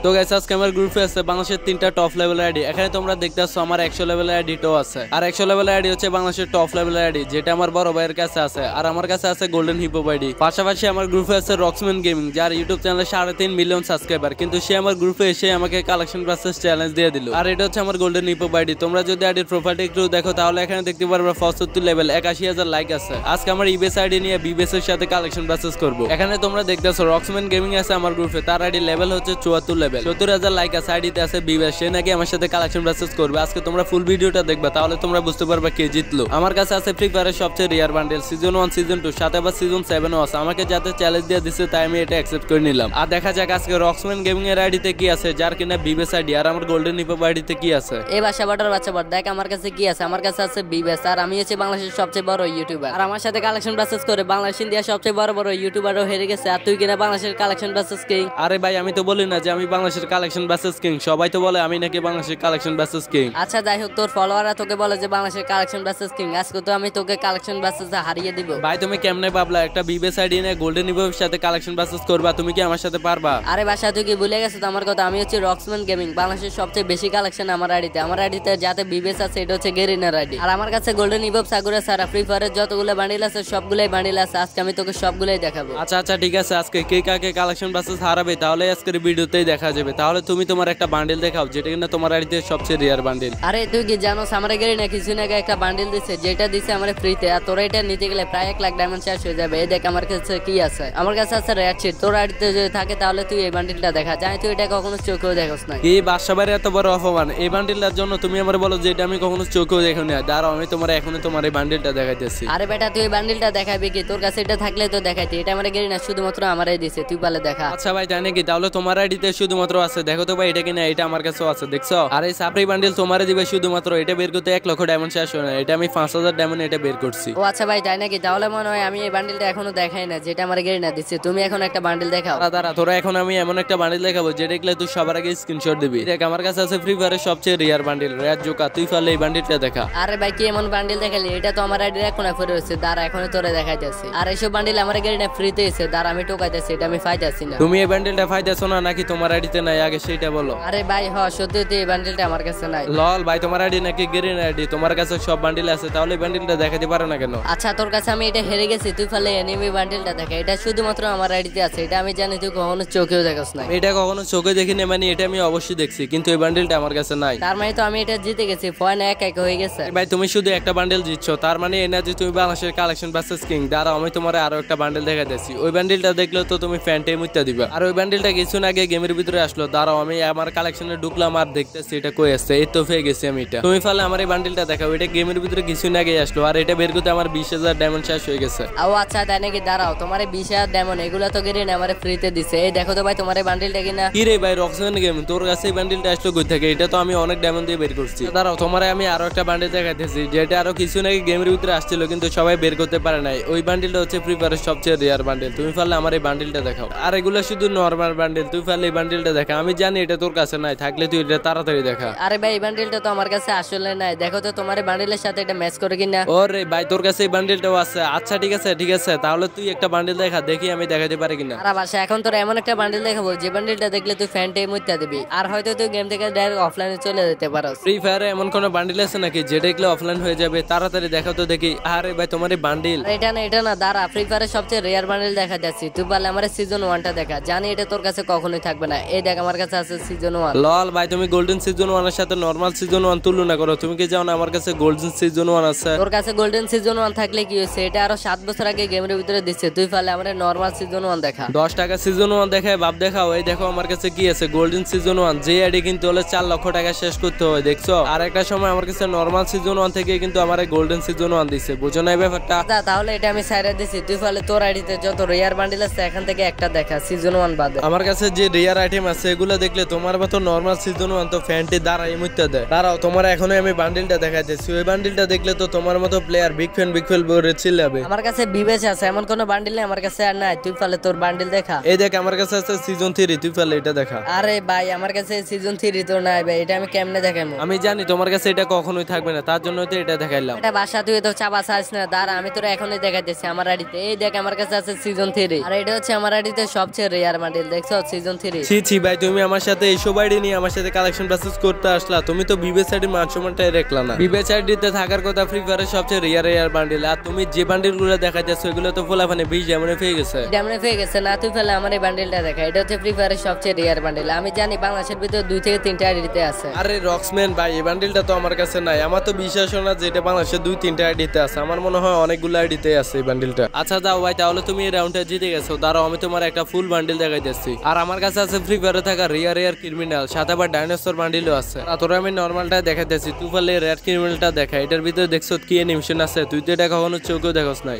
তো গাইস আজকে আমার গ্রুপে আছে বাংলাদেশের 3টা টপ লেভেল আইডি। এখানে তোমরা দেখতেছো আমার 100 লেভেল আইডিটাও আছে, আর 100 লেভেল আইডি হচ্ছে বাংলাদেশের টপ লেভেল আইডি, যেটা আমার বড় ভাইয়ের কাছে আছে, আর আমার কাছে আছে গোল্ডেন হিপো আইডি। পাশাপাশি আমার গ্রুপে আছে রক্সম্যান গেমিং, যার ইউটিউব চ্যানেলে 3.5 মিলিয়ন সাবস্ক্রাইবার, কিন্তু সে আমার গ্রুপে এসে আমাকে কালেকশন ভার্সেস চ্যালেঞ্জ দিয়ে দিল। আর এটা হচ্ছে আমার গোল্ডেন হিপো আইডি। তোমরা যদি আইডির প্রোফাইলটা একটু দেখো তাহলে এখানে দেখতে পারবে 75 লেভেল, 81,000 লাইক আছে। আজকে আমার ইবেস আইডি নিয়ে বিবেস এর সাথে কালেকশন ভার্সেস করব। এখানে তোমরা দেখতেছো রক্সম্যান গেমিং আছে আমার গ্রুপে, তার আইডি লেভেল হচ্ছে 74 লেভেল, 70,000 লাইক আছে। আইডিতে আছে বিবেস, সে নাকি আমার সাথে কালেকশন ভার্সেস করবে। আজকে তোমরা ফুল ভিডিওটা দেখবা, তাহলে তোমরা বুঝতে পারবে কে জিতলো। আমার কাছে আছে ফ্রি ফায়ারের সবচেয়ে রিয়ার বান্ডেল, সিজন 1 সিজন 2 সাথে আবার সিজন 7 ও আছে। আমাকে যাতে চ্যালেঞ্জ দিয়ে দিছে তাই আমি এটা অ্যাকসেপ্ট করে নিলাম। আর দেখা যাক আজকে রক্সম্যান গেমিং এর আইডিতে কি আছে, যার কিনা বিবেস আইডি, আর আমার গোল্ডেন হিপো আইডিতে কি আছে। এই বাসা বাটার বাচ্চা বাট দেখ আমার কাছে কি আছে। আমার কাছে আছে বিবেস, আর আমি হচ্ছে বাংলাদেশের সবচেয়ে বড় ইউটিউবার, আর আমার সাথে কালেকশন ভার্সেস করে বাংলাদেশ ইন্ডিয়া সবচেয়ে বড় বড় ইউটিউবারও হেরে গেছে। আর তুই কিনা বাংলাদেশের কালেকশন ভার্সেস কিং। আরে ভাই আমি তো বলি না যে আমি বাংলাদেশের কালেকশন ভার্সেস কিং, সবাই তো বলে আমি নাকি বাংলাদেশের কালেকশন ভার্সেস কিং। আচ্ছা যাই হোক, তোর ফলোয়াররা তোকে বলে যে বাংলাদেশের কালেকশন ভার্সেস কিং। আজকে তো আমি তোকে কালেকশন ভার্সেস হারিয়ে দিব। ভাই তুমি কেমনে ভাবলা একটা বিবেস আইডি নিয়ে গোল্ডেন হিপোর সাথে কালেকশন ভার্সেস করবা? তুমি কি আমার সাথে পারবা? আরে বাসা তুই কি ভুলে গেছিস আমার কথা? আমি হচ্ছে রক্সম্যান গেমিং, বাংলাদেশের সবচেয়ে বেশি কালেকশন আমার আইডিতে। আমার আইডিতে যাতে বিবেস আছে এটা হচ্ছে গেরিনার আইডি, আর আমার কাছে গোল্ডেন হিপো সাগুরা সারা ফ্রি ফায়ারের যতগুলো বান্ডিল আছে সবগুলাই বান্ডিল আছে। আজকে আমি তোকে সবগুলাই দেখাবো। আচ্ছা আচ্ছা ঠিক আছে, আজকে কে কাকে কালেকশন ভার্সেস হারাবে তাহলে আজকের ভিডিওতেই দেখা যাবে। তাহলে তুমি তোমার একটা বান্ডিল দেখাও যেটা কিনা তোমার আইডিতে সবচেয়ে রিয়ার বান্ডিল। আরে তুই কি জানোস আমার গেরিনা কিছুদিন আগে একটা বান্ডিল দিছে, যেটা দিছে আমার ফ্রিতে, আর তোরা এটা নিতে গেলে প্রায় 1 লাখ ডায়মন্ড শেষ হয়ে যাবে। এই দেখ আমার কাছে কি আছে। আমার কাছে আছে রেড শিট। তোর আইডিতে যদি থাকে তাহলে তুই এই বান্ডিলটা দেখা, জানি তুই এটা কখনো চোখেও দেখোস না। এই বাসাবাড়ি এত বড় অপমান, এই বান্ডিলটার জন্য তুমি আমার বলো যে এটা আমি কখনো চোখেও দেখিনি। দাঁড়াও আমি তোমার এখনই তোমার এই বান্ডিলটা দেখাইতেছি। আরে বেটা তুই এই বান্ডিলটা দেখাবি কি? তোর কাছে এটা থাকলে তো দেখাইতি। এটা আমার গেরিনা শুধুমাত্র আমারই দিছে, তুই পালে দেখা। আচ্ছা ভাই জানি কি, তাহলে তোমার আইডিতে শুধুমাত্র আছে, দেখো তো ভাই এটা কিনা। এটা আমার কাছেও আছে, দেখছো? আর এই সাপ্রি বান্ডিল তোমারে দিবে শুধুমাত্র। এটা বের করতে 1 লক্ষ ডায়মন্ড শেষ হয় না, এটা আমি 5,000 ডায়মন্ড এটা বের করছি। ও আচ্ছা ভাই তাই নাকি? তাহলে মনে হয় আমি এই বান্ডিলটা এখনো দেখাই না, যেটা আমার গেরিনা দিচ্ছে। তুমি এখন একটা বান্ডিল দেখাও। দাঁড়া তোরা, এখন আমি এমন একটা বান্ডিল দেখাবো যেটা দেখলে তুই সবার আগে স্ক্রিনশট দিবি। দেখ আমার কাছে আছে ফ্রি ফায়ারের সবচেয়ে রিয়ার বান্ডিল রেড জোকা, তুই পারলে এই বান্ডিলটা দেখা। আরে ভাই কি এমন বান্ডিল দেখালি? এটা তো আমার আইডির এখন পড়ে রয়েছে, দাঁড়া এখন তোরে দেখাইতেছি। আর এইসব বান্ডিল আমার গেরিনা ফ্রিতে এসে, দাঁড়া আমি টোকাইতেছি, এটা আমি পাইতেছি না। তুমি এই বান্ডিলটা পাইতেছো না নাকি তোমার আইডিতে নাই আগে সেইটা বলো। আরে ভাই সত্যি এই বান্ডিলটা আমার কাছে নাই। লল ভাই তোমার আইডি নাকি গেরিনা আইডি? তোমার কাছে সব বান্ডিল আছে, তাহলে এই বান্ডিলটা দেখাতে পারো না কেন? আচ্ছা তোর কাছে আমি এটা হেরে গেছি, তুই পারলে এনিমি বান্ডিলটা দেখা। এটা শুধুমাত্র আমার আইডিতে আছে, এটা আমি জানি তুই কখনো চোখেও দেখোস না। এটা কখনো চোখে দেখিনি মানে এটা আমি অবশ্যই দেখছি, কিন্তু এই বান্ডিলটা আমার কাছে নাই। তার মানে তো আমি এটা জিতে গেছি, পয়েন্ট 1-1 হয়ে গেছে। ভাই তুমি শুধু একটা বান্ডিল জিতছো, তার মানে এই না যে তুমি বাংলাদেশের কালেকশন ভার্সেস কিং। দাঁড়াও আমি তোমার আরো একটা বান্ডিল দেখাইতেছি, ওই বান্ডিলটা দেখলে তো তুমি ফ্যান্টে মুত্তা দিবা। আর ওই বান্ডিলটা কিছুদিন আগে গেমের ভিতরে আসলো, দাঁড়াও আমি আমার কালেকশনে ঢুকলাম আর দেখতেছি এটা কই আসছে। এই তো পেয়ে গেছি আমি এটা। তুমি পারলে আমার এই বান্ডিলটা দেখাও, এটা গেমের ভিতরে কিছুদিন আগে আসলো, আর এটা বের করতে আমার 20,000 ডায়মন্ড শেষ হয়ে গেছে। ও আচ্ছা তাই নাকি? দাঁড়াও তোমার 20,000 ডায়মন্ড এগুলো তো গেরিনা আমার ফ্রিতে দিছে। এই দেখো তো ভাই তোমার এই বান্ডিলটা কিনা। কি রে ভাই রক্সম্যান গেম, তোর কাছে এই বান্ডিলটা আসলো কই থেকে? এটা তো আমি অনেক ডায়মন্ড দিয়ে বের করছি। দাঁড়াও তোমার আমি আরো একটা বান্ডিল দেখাইতেছি, যেটা আরো কিছু নাকি গেমের ভিতরে আসছিল কিন্তু সবাই বের করতে পারে নাই। ওই বান্ডিলটা হচ্ছে ফ্রি ফায়ারের সবচেয়ে রিয়ার বান্ডিল, তুমি পারলে আমার এই বান্ডিলটা দেখাও। আর এগুলো শুধু নরমাল বান্ডিল, তুই পারলে এই বান্ডিলটা দেখা। আমি জানি এটা তোর কাছে নাই, থাকলে তুই এটা তাড়াতাড়ি দেখা। আরে ভাই এই বান্ডিলটা তো আমার কাছে আসলে নাই, দেখো তো তোমার বান্ডিলের সাথে এটা ম্যাচ করে কিনা। ওরে ভাই তোর কাছে এই বান্ডিলটাও আছে? আচ্ছা ঠিক আছে ঠিক আছে, তাহলে তুই একটা বান্ডিল দেখা, দেখি আমি দেখাতে পারি কিনা। আর বাসা এখন তোর এমন একটা বান্ডিল দেখাবো যে বান্ডিলটা দেখলে তুই ফ্যান্টে মুত্তা দিবি, আর হয়তো তুই গেম থেকে ডাইরেক্ট অফলাইনে চলে যেতে পারো। ফ্রি ফায়ারে এমন কোন বান্ডিল আছে নাকি যেটা দেখলে অফলাইন হয়ে যাবে? তাড়াতাড়ি দেখাও তো দেখি। আরে ভাই তোমার এই বান্ডিল। এটা না দাঁড়া, ফ্রি ফায়ারের সবচেয়ে রেয়ার বান্ডিল দেখা যাচ্ছে। তুই পারলে আমার সিজন 1টা দেখা, জানি এটা তোর কাছে কখনোই থাকবে না। এই দেখ আমার কাছে আছে সিজন 1। লল ভাই তুমি গোল্ডেন সিজন 1 এর সাথে নরমাল সিজন 1 তুলনা করো। তুমি কি জানো আমার কাছে গোল্ডেন সিজন 1 আছে? তোর কাছে গোল্ডেন সিজন 1 থাকলে কি হয়েছে? এটা আরো 7 বছর আগে গেমের ভিতরে দিচ্ছে, তুই পারলে আমার নরমাল সিজন 1 দেখা। 10 টাকা সিজন 1 দেখায় বাপ দেখাও। এই দেখো আমার কাছে কি আছে, গোল্ডেন সিজন 1, যে আইডি কিন্তু হলে 4 লক্ষ টাকা শেষ করতে হয়, দেখছো? আর একটা সময় আমার কাছে নরমাল সিজন 1 থেকে কিন্তু আমার গোল্ডেন সিজন 1 দিছে, বুঝো না এই ব্যাপারটা? তাহলে এটা আমি সাইডে দিছি, তুই পারলে তোর আইডিতে যত রেয়ার বান্ডিল আছে এখান থেকে একটা দেখা, সিজন 1 বাদে। আমার কাছে যে রেয়ার আইটেম আছে এগুলো দেখলে তোমার মতো নরমাল সিজন 1 তো ফ্যান্টি দাঁড়াই মুত্তে দেয়। দাঁড়াও তোমার এখনো আমি বান্ডিলটা দেখাইতেছি, ওই বান্ডিলটা দেখলে তো তোমার মতো প্লেয়ার বিগ ফ্যান বলে চিল্লাবে। আমার কাছে বিবেচ আছে, এমন কোন বান্ডিল নেই আমার কাছে আর নাই, তুই পারলে তোর বান্ডিল দেখা। এই দেখ আমার কাছে আছে সিজন 3, তুই পারলে এটা দেখা। আরে ভাই আমার কাছে সিজন 3 তো নাই ভাই, এটা আমি কেমনে দেখাবো? আমি জানি তোমার কাছে এটা কখনোই থাকবে না, তার জন্য তো এটা দেখাইলাম। এটা বাসা তুই তো চাপা চাস না, দাঁড়া আমি তোরা এখনই দেখাইতেছি আমার আইডিতে। এই দেখ আমার কাছে আছে সিজন 3, আর এটা হচ্ছে আমার আইডিতে সবচেয়ে রেয়ার বান্ডিল, দেখছো সিজন 3। ছি ছি কি ভাই তুমি আমার সাথে এইসব আইডি নিয়ে আমার সাথে কালেকশন প্রসেস করতে আসলা? তুমি তো বিবেস আইডি মান সম্মানটাই রাখলা না। বিবেস আইডিতে থাকার কথা ফ্রি ফায়ারের সবচেয়ে রেয়ার বান্ডিল, আর তুমি যে বান্ডিল গুলো দেখাইতেছো এগুলো তো ফোলাফানে 20 ডায়মন্ডে পেয়ে গেছে। ডায়মন্ডে পেয়ে গেছে না? তুই ফেলে আমার এই বান্ডিলটা দেখা, এটা হচ্ছে ফ্রি ফায়ারের সবচেয়ে রেয়ার বান্ডিল। আমি জানি বাংলাদেশের ভিতরে 2 থেকে 3টা আইডিতে আছে। আরে রক্সম্যান ভাই এই বান্ডিলটা তো আমার কাছে নাই, আমার তো বিশ্বাস হয় না যে এটা বাংলাদেশের 2-3টা আইডিতে আছে। আমার মনে হয় অনেকগুলো আইডিতে আছে এই বান্ডিলটা। আচ্ছা যাও ভাই, তাহলে তুমি এই রাউন্ডটা জিতে গেছো। দাঁড়াও আমি তোমার একটা ফুল বান্ডিল দেখাইতেছি। আর আমার কাছে আছে ফ্রি ফায়ারে থাকা রেয়ার ক্রিমিনাল, সাথে আবার ডাইনোসর বান্ডিলও আছে। আর তোরা আমি নরমালটা দেখাইতেছি, তুই পারলে রেয়ার ক্রিমিনালটা দেখা। এটার ভিতরে দেখছো কি অ্যানিমেশন আছে, তুই তো এটা কখনো চোখেও দেখোস নাই।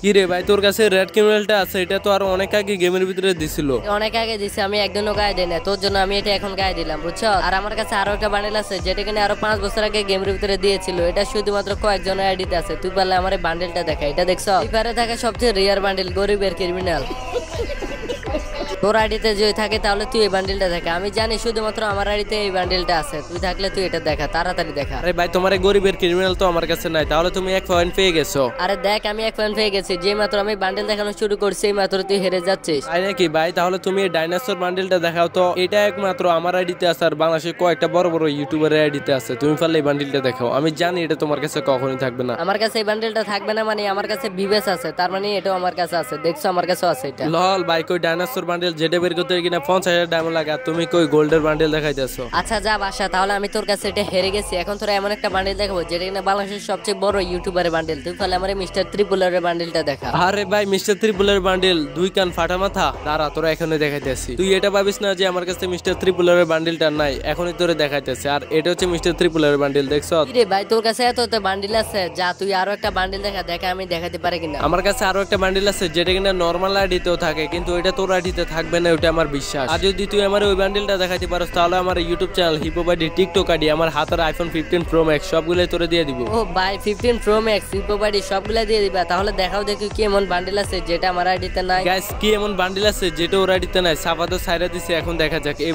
কি রে ভাই তোর কাছে রেড ক্রিমিনালটা আছে? এটা তো আর অনেক আগে গেমের ভিতরে দিছিল। অনেক আগে দিছে, আমি একদিনও গায়ে দিই না, তোর জন্য আমি এটা এখন গায়ে দিলাম, বুঝছো? আর আমার কাছে আরো একটা বান্ডিল আছে যেটা কিনা আরো 5 বছর আগে গেমের ভিতরে দিয়েছিল। এটা শুধুমাত্র কয়েকজনের আইডিতে আছে। তুই পারলে আমার এই বান্ডিলটা দেখা। এটা দেখছো ফ্রি ফায়ারে থাকা সবচেয়ে রেয়ার বান্ডিল, গরিবের ক্রিমিনাল। তোর আইডিতে যদি থাকে তাহলে তুই এই বান্ডিলটা দেখা। আমি জানি শুধুমাত্র আমার আইডিতে এই বান্ডিলটা আছে। তুই থাকলে তুই এটা দেখা, তাড়াতাড়ি দেখা। আরে ভাই তোমার এই গরিবের ক্রিমিনাল তো আমার কাছে নাই, তাহলে তুমি 1 পয়েন্ট পেয়ে গেছো। আরে দেখ আমি 1 পয়েন্ট পেয়ে গেছি। যে মাত্র আমি বান্ডিল দেখানো শুরু করছি এই মাত্র তুই হেরে যাচ্ছিস। তাই নাকি ভাই? তাহলে তুমি এই ডাইনোসর বান্ডিলটা দেখাও তো। এটা একমাত্র আমার আইডিতে আছে, আর বাংলাদেশের কয়েকটা বড় বড় ইউটিউবারের আইডিতে আছে। তুমি পারলে এই বান্ডিলটা দেখাও। আমি জানি এটা তোমার কাছে কখনোই থাকবে না। আমার কাছে এই বান্ডিলটা থাকবে না মানে আমার কাছে বিবেস আছে, তার মানে এটাও আমার কাছে আছে। দেখছো আমার কাছেও আছে এটা। লল ভাই কই ডাইনোসর বান্ডিল যেটা বের করতে কিনা 50,000 ডায়মন্ড লাগে, আর তুমি কই গোল্ডের বান্ডিল দেখাইতেছো। আচ্ছা যা বাসা, তাহলে আমি তোর কাছে এটা হেরে গেছি। এখন তোরা এমন একটা বান্ডিল দেখাবো যেটা কিনা বাংলাদেশের সবচেয়ে বড় ইউটিউবারের বান্ডিল। তুই ফলে আমার মিস্টার ত্রিপুলারের বান্ডিলটা দেখা। আরে ভাই মিস্টার ত্রিপুলার বান্ডিল, 2 কান ফাটা মাথা। দাঁড়া তোরা এখনই দেখাইতেছি। তুই এটা ভাবিস না যে আমার কাছে মিস্টার ত্রিপুলারের বান্ডিলটা নাই, এখনই তোরে দেখাইতেছি। আর এটা হচ্ছে মিস্টার ত্রিপুলারের বান্ডিল, দেখছো? রে ভাই তোর কাছে এত বান্ডিল আছে, যা তুই আরো একটা বান্ডিল দেখা, দেখা আমি দেখাতে পারি কিনা। আমার কাছে আরো একটা বান্ডিল আছে যেটা কিনা নরমাল আইডিতেও থাকে, কিন্তু ওইটা তোর আইডিতে থাকবে না, ওটা আমার বিশ্বাস। আর যদি তুই আমার ওই বান্ডিলটা দেখাইতে পারোস তাহলে আমার YouTube channel hip hop ID, TikTok ID, আমার হাতের আইফোন 15 প্রো ম্যাক্স সবগুলোই তোরে দিয়ে দিব। ও ভাই 15 প্রো ম্যাক্স হিপহপ আইডি সবগুলা দিয়ে দিবা? তাহলে দেখাও দেখি কি এমন বান্ডিল আছে যেটা আমার আইডিতে নাই। গাইস কি এমন বান্ডিল আছে যেটা ওর আইডিতে নাই? সাফাতো সাইরা দিছে, এখন দেখা যাক এই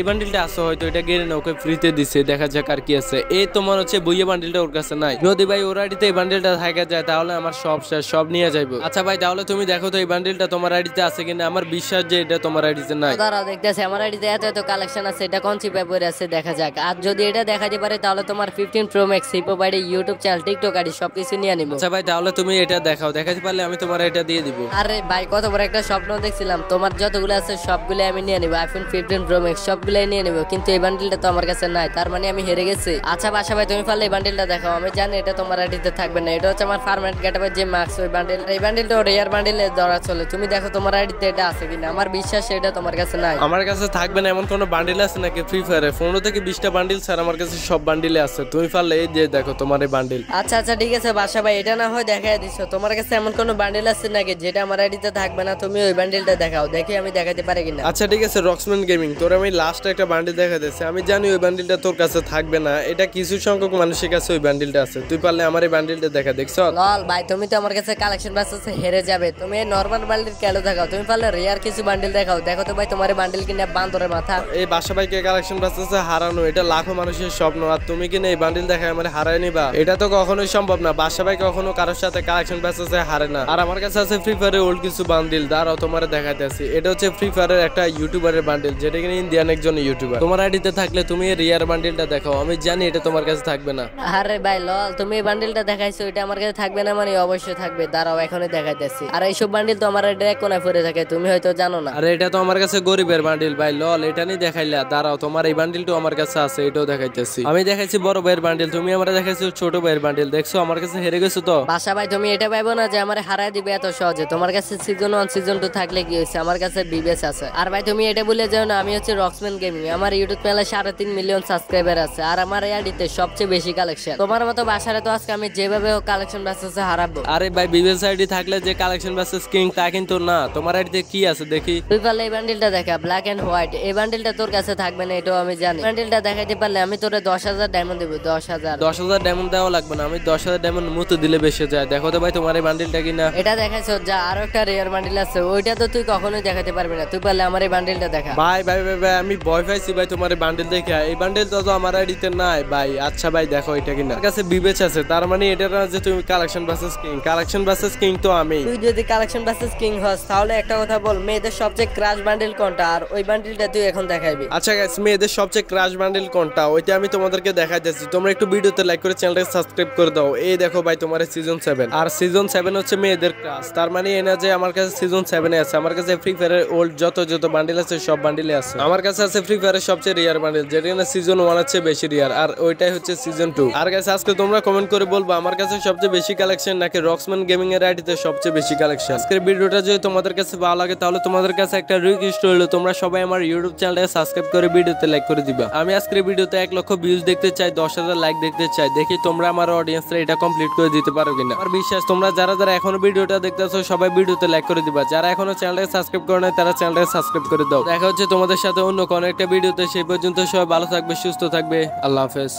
বান্ডিলটা আছে হয়তো, এটা গেরে না ওকে ফ্রিতে দিছে। দেখা যাক আর কি আছে। এই তোমার হচ্ছে বইয়ে বান্ডিলটা ওর কাছে নাই। যদি ভাই ওর আইডিতে এই বান্ডিলটা থাকা যায় তাহলে আমার সব শেষ, সব নিয়ে যাইবো। আচ্ছা ভাই তাহলে তুমি দেখো তো এই বান্ডিলটা তোমার আইডিতে আছে কিনা। আমার বিশ্বাস যে এটা তোমার আইডিতে নাই। দাঁড়াও দেখতেছি আমার আইডিতে এত কালেকশন আছে, এটা কোন চিপে পড়ে আছে দেখা যাক। আর যদি এটা দেখাতে পারে তাহলে তোমার 15 pro max hip hop ID, YouTube channel, TikTok ID সবকিছু নিয়ে নিব। আচ্ছা ভাই তাহলে তুমি এটা দেখাও, দেখাতে পারলে আমি তোমার এটা দিয়ে দিব। আরে ভাই কত বড় একটা স্বপ্ন দেখছিলাম, তোমার যতগুলো আছে সবগুলো আমি নিয়ে নিব। আইফোন 15 প্রো ম্যাক্স সবগুলাই নিয়ে নিব, কিন্তু এই বান্ডিলটা তো আমার কাছে নাই, তার মানে আমি হেরে গেছি। আচ্ছা বাসা ভাই তুমি পারলে এই বান্ডিলটা দেখাও। আমি জানি এটা তোমার আইডিতে থাকবে না। এটা হচ্ছে আমার ফার্মেট গেটআপের যে মার্কস, ওই বান্ডিল। এই বান্ডিলটা রেয়ার বান্ডিলে ধরা চলে। তুমি দেখো তোমার আইডিতে এটা আছে কিনা। আমার বিশ্বাস এটা তোমার কাছে নাই। আমার কাছে থাকবে না এমন কোনো বান্ডিল আছে নাকি ফ্রি ফায়ারে? 15 থেকে 20টা বান্ডিল স্যার আমার কাছে সব বান্ডিলে আছে। তুমি পারলে এই যে দেখো তোমার এই বান্ডিল। আচ্ছা আচ্ছা ঠিক আছে বাসা ভাই, এটা না হয় দেখাই দিছো। তোমার কাছে এমন কোনো বান্ডিল আছে নাকি যেটা আমার আইডিতে থাকবে না? তুমি ওই বান্ডিলটা দেখাও, দেখি আমি দেখাতে পারি কিনা। আচ্ছা ঠিক আছে রক্সম্যান গেমিং, তোর আমি লাস্ট একটা বান্ডিল দেখাতেছি। আমি জানি ওই বান্ডিলটা তোর কাছে থাকবে না, এটা কিছু সংখ্যক মানুষের কাছে ওই বান্ডিলটা আছে। তুই পারলে আমার এই বান্ডিলটা দেখা, দেখছো? লল ভাই তুমি তো আমার কাছে কালেকশন বাসে হেরে যাবে। তুমি নরমাল বান্ডিল কেন দেখাও? তুমি পারলে রেয়ার কিছু বান্ডিল দেখাও। দেখো তো ভাই তোমার বান্ডিল কিনা বান্দরের মাথা। এই বাসা ভাইকে কালেকশন বাসে হারানো এটা লাখো মানুষের স্বপ্ন, আর তুমি কিনা এই বান্ডিল দেখায় আমার হারায় নিবা? এটা তো কখনোই সম্ভব না। বাসা ভাই কখনো কারোর সাথে কালেকশন বাসে হারে না। আর আমার কাছে আছে ফ্রি ফায়ারের ওল্ড কিছু বান্ডিল, দাঁড়াও তোমার দেখাইতেছি। এটা হচ্ছে ফ্রি ফায়ারের একটা ইউটিউবারের বান্ডিল, যেটা কিনা ইন্ডিয়ান একজন ইউটিউবার। তোমার আইডিতে থাকলে তুমি এই রিয়ার বান্ডিলটা দেখাও। আমি জানি এটা তোমার কাছে থাকবে না। আরে ভাই লল তুমি এই বান্ডিলটা দেখাইছো, এটা আমার কাছে থাকবে না মানে? অবশ্যই থাকবে, দাঁড়াও এখনই দেখাইতেছি। আর এইসব বান্ডিল তো আমার এক কোনায় পড়ে থাকে, তুমি হয়তো জানো না। আরে এটা তো আমার কাছে গরিবের বান্ডিল ভাই। লল এটা নিয়ে দেখাইলা, দাঁড়াও তোমার এই বান্ডিলটা আমার কাছে আছে, এটাও দেখাইতেছি। আমি দেখাইছি বড় ভাইয়ের বান্ডিল, তুমি আমার দেখাইছো ছোট ভাইয়ের বান্ডিল। দেখছো আমার কাছে হেরে গেছো তো। বাসা ভাই তুমি এটা পাইবো না যে আমার হারাই দিবে এত সহজে। তোমার কাছে সিজন 1 সিজন 2 থাকলে কি হয়েছে, আমার কাছে বিবেস আছে। আর ভাই তুমি এটা বলে যাও না আমি হচ্ছে রক্সম্যান গেমিং। আমার ইউটিউব চ্যানেলে 3.5 মিলিয়ন সাবস্ক্রাইবার আছে, আর আমার আইডিতে সবচেয়ে বেশি কালেকশন। তোমার মতো বাসারে তো আজকে আমি যেভাবে কালেকশন বাসে হারাবো। আরে ভাই বিবেস আইডি থাকলে যে কালেকশন বাসেস কিং তা কিন্তু না। তোমার আইডিতে কি আছে দেখি। তুই পারলে এই বান্ডিলটা দেখা, ব্ল্যাক এন্ড হোয়াইট। এই বান্ডিলটা তোর কাছে থাকবে না, এটাও আমি জানি। বান্ডিলটা দেখাইতে পারলে আমি তোরে 10,000 ডায়মন্ড দেবো। 10,000 ডায়মন্ড দেওয়া লাগবে না, আমি 10,000 ডায়মন্ড মতো দিলে বেশি যায়। দেখো তো ভাই তোমার এই বান্ডিলটা কিনা। এটা দেখাইছো যা, আরো একটা রেয়ার বান্ডিল আছে, ওইটা তো তুই কখনোই দেখাতে পারবি না। তুই পারলে আমার এই বান্ডিলটা দেখা। ভাই ভাই ভাই ভাই আমি ভয় পাইছি ভাই তোমার এই বান্ডিল দেখে। এই বান্ডিল তো আমার আইডিতে নাই ভাই। আচ্ছা ভাই দেখো এটা কিনা। আমার কাছে বিবেচ আছে, তার মানে এটা না যে তুমি collection buses king. Collection buses king তো আমি। তুই যদি কালেকশন বাসেস কিং হস তাহলে একটা কথা বল, মেয়েদের সবচেয়ে ক্রাশ বান্ডিল কোনটা আর ওই বান্ডিলটা তুই এখন দেখাইবি। আচ্ছা গাইস, মেয়েদের সবচেয়ে ক্রাশ বান্ডেল কোনটা ওইটা আমি তোমাদেরকে দেখাইতেছি। তোমরা একটু ভিডিওতে লাইক করে চ্যানেলটাকে সাবস্ক্রাইব করে দাও। এই দেখো ভাই তোমার সিজন 7, আর সিজন 7 হচ্ছে মেয়েদের ক্রাশ। তার মানে এই না যে আমার কাছে সিজন 7 এ আছে, আমার কাছে ফ্রি ফায়ারের ওল্ড যত বান্ডেল আছে সব বান্ডেলে আছে। আমার কাছে আছে ফ্রি ফায়ারের সবচেয়ে রিয়ার বান্ডেল, যেটা কিনা সিজন 1 আছে বেশি রিয়ার, আর ওইটাই হচ্ছে সিজন 2। আর গাইস আজকে তোমরা কমেন্ট করে বলবো আমার কাছে সবচেয়ে বেশি কালেকশন নাকি রক্সম্যান গেমিং এর আইডিতে সবচেয়ে বেশি কালেকশন। আজকের ভিডিওটা যদি তোমাদের কাছে ভালো লাগে তাহলে তোমাদের কাছে একটা রিকোয়েস্ট হলো তোমরা সবাই আমার ইউটিউব চ্যানেলটাকে সাবস্ক্রাইব করে ভিডিওতে লাইক করে দিবা। আমি আজকের ভিডিওতে 1 লক্ষ ভিউজ দেখতে চাই, 10,000 লাইক দেখতে চাই। দেখি তোমরা আমার অডিয়েন্সরা এটা কমপ্লিট করে দিতে পারো কিনা। আমার বিশ্বাস তোমরা যারা এখনো ভিডিওটা দেখতেছো সবাই ভিডিওতে লাইক করে দিবা। যারা এখনো চ্যানেলটাকে সাবস্ক্রাইব করে নাই তারা চ্যানেলটাকে সাবস্ক্রাইব করে দাও। দেখা হচ্ছে তোমাদের সাথে অন্য কোনো একটা ভিডিওতে। সেই পর্যন্ত সবাই ভালো থাকবে, সুস্থ থাকবে। আল্লাহ হাফেজ।